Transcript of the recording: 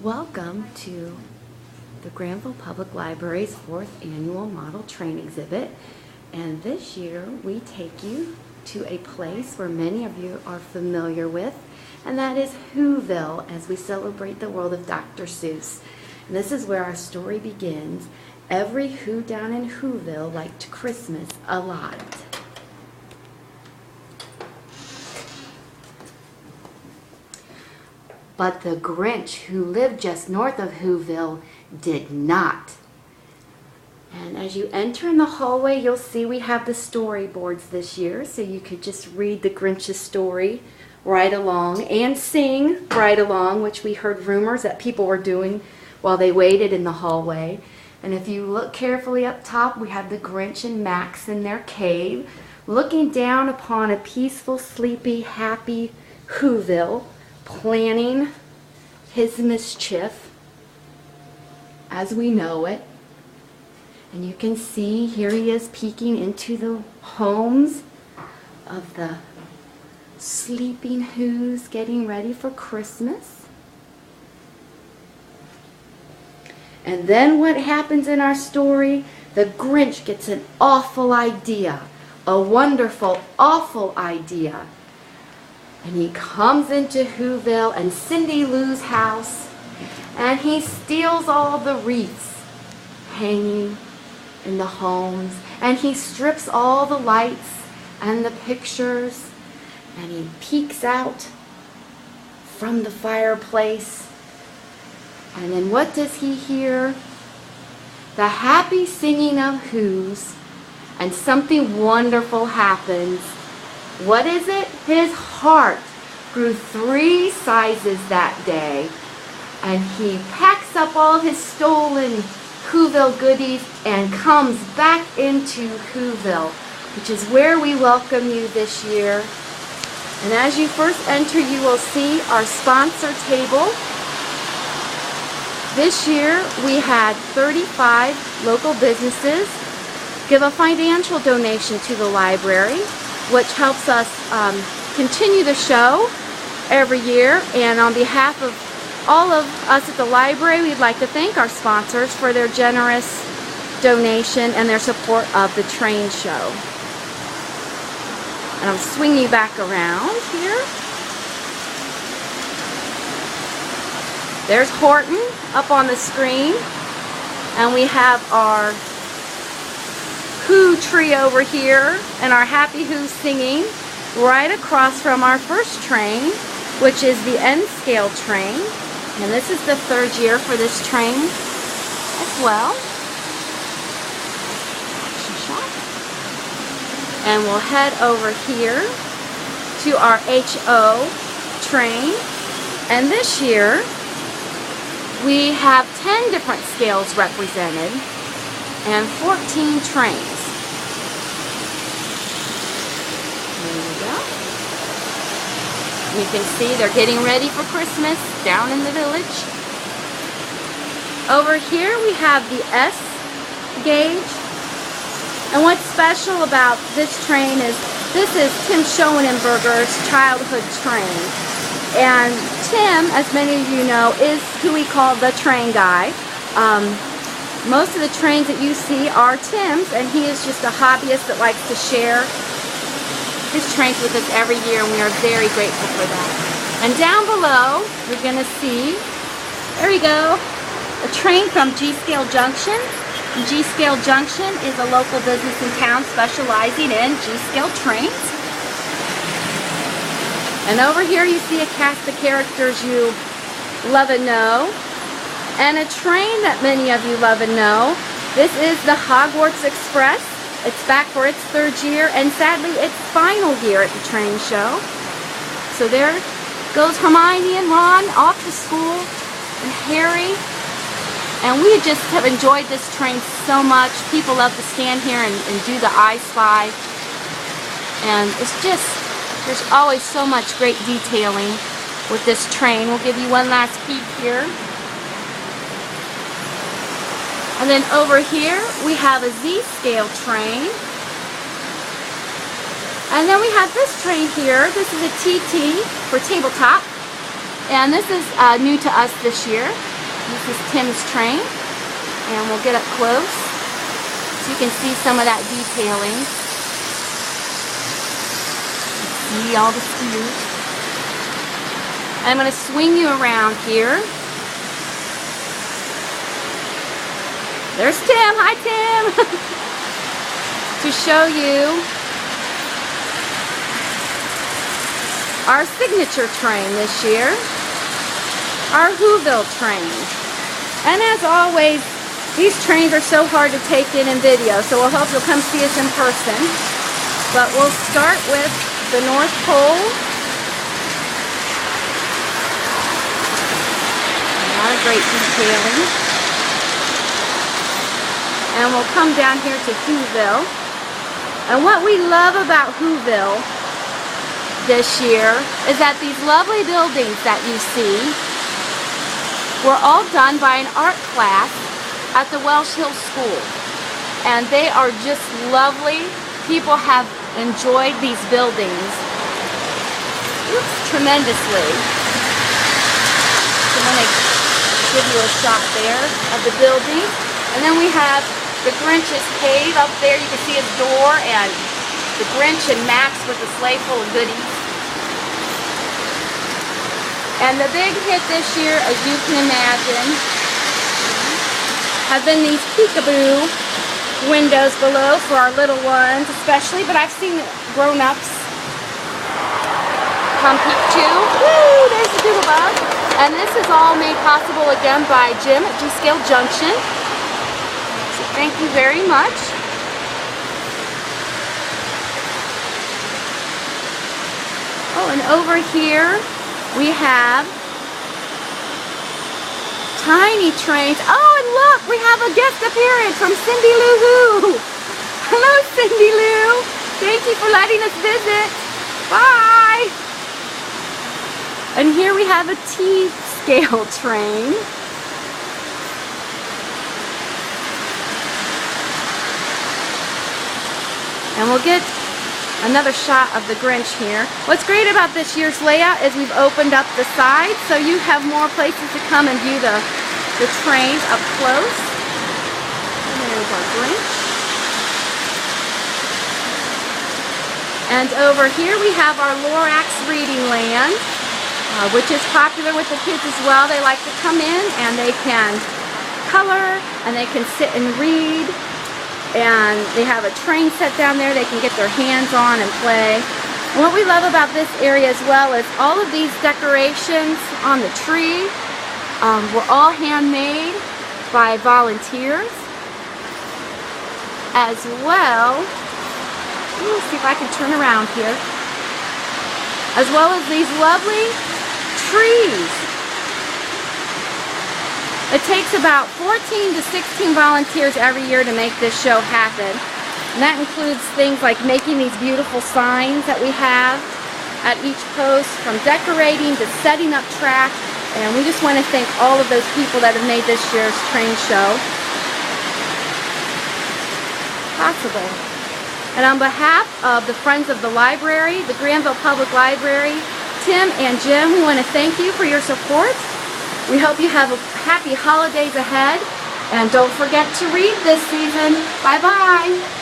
Welcome to the Granville Public Library's 4th Annual Model Train Exhibit. And this year we take you to a place where many of you are familiar with, and that is Whoville, as we celebrate the world of Dr. Seuss. And this is where our story begins. Every Who down in Whoville liked Christmas a lot. But the Grinch, who lived just north of Whoville, did not. And as you enter in the hallway, you'll see we have the storyboards this year, so you could just read the Grinch's story right along and sing right along, which we heard rumors that people were doing while they waited in the hallway. And if you look carefully up top, we have the Grinch and Max in their cave, looking down upon a peaceful, sleepy, happy Whoville, planning his mischief as we know it. And you can see here he is peeking into the homes of the sleeping Who's getting ready for Christmas. And then what happens in our story? The Grinch gets an awful idea, a wonderful, awful idea. And he comes into Whoville and Cindy Lou's house, and he steals all the wreaths hanging in the homes, and he strips all the lights and the pictures, and he peeks out from the fireplace. And then what does he hear? The happy singing of Who's, and something wonderful happens. What is it? His heart grew 3 sizes that day, and he packs up all his stolen Whoville goodies and comes back into Whoville, which is where we welcome you this year. And as you first enter, you will see our sponsor table. This year we had 35 local businesses give a financial donation to the library, which helps us continue the show every year. And on behalf of all of us at the library, we'd like to thank our sponsors for their generous donation and their support of the train show. And I'm swinging you back around here. There's Horton up on the screen, and we have our Who tree over here, and our Happy Who singing right across from our first train, which is the N-scale train. And this is the 3rd year for this train as well. Action shot. And we'll head over here to our HO train. And this year we have 10 different scales represented and 14 trains. You can see they're getting ready for Christmas down in the village. Over here we have the S gauge. And what's special about this train is this is Tim Schoenenberger's childhood train. And Tim, as many of you know, is who we call the train guy. Most of the trains that you see are Tim's, and he is just a hobbyist that likes to share his trains with us every year, and we are very grateful for that. And down below, you're going to see, there you go, a train from G-Scale Junction. And G-Scale Junction is a local business in town specializing in G-Scale trains. And over here you see a cast of characters you love and know, and a train that many of you love and know. This is the Hogwarts Express. It's back for its 3rd year, and sadly its final year at the train show. So there goes Hermione and Ron off to school, and Harry. And we just have enjoyed this train so much. People love to stand here and do the I Spy. And it's just, there's always so much great detailing with this train. We'll give you one last peek here. And then over here we have a Z-scale train. And then we have this train here. This is a TT for tabletop. And this is new to us this year. This is Tim's train, and we'll get up close so you can see some of that detailing. See all the steers. I'm going to swing you around here. There's Tim. Hi, Tim. To show you our signature train this year, our Whoville train. And as always, these trains are so hard to take in video, so we'll hope you'll come see us in person. But we'll start with the North Pole. A lot of great detailing. And we'll come down here to Whoville. And what we love about Whoville this year is that these lovely buildings that you see were all done by an art class at the Welsh Hill School. And they are just lovely. People have enjoyed these buildings tremendously. So I'm going to give you a shot there of the building. And then we have the Grinch's cave up there. You can see his door and the Grinch and Max with a sleigh full of goodies. And the big hit this year, as you can imagine, have been these peekaboo windows below for our little ones especially, but I've seen grown-ups come peek too. Woo! There's the doodlebug. And this is all made possible again by Jim at G-Scale Junction. So thank you very much. Oh, and over here we have tiny trains. Oh, and look, we have a guest appearance from Cindy Lou Who. Hello, Cindy Lou. Thank you for letting us visit. Bye. And here we have a T-scale train. And we'll get another shot of the Grinch here. What's great about this year's layout is we've opened up the sides so you have more places to come and view the trains up close. And there's our Grinch. And over here we have our Lorax Reading Land, which is popular with the kids as well. They like to come in and they can color and they can sit and read. And they have a train set down there they can get their hands on and play. And what we love about this area as well is all of these decorations on the tree were all handmade by volunteers. As well, let's see if I can turn around here. As well as these lovely trees. It takes about 14 to 16 volunteers every year to make this show happen. And that includes things like making these beautiful signs that we have at each post, from decorating to setting up track. And we just want to thank all of those people that have made this year's train show possible. And on behalf of the Friends of the Library, the Granville Public Library, Tim and Jim, we want to thank you for your support. We hope you have a happy holidays ahead, and don't forget to read this season. Bye-bye.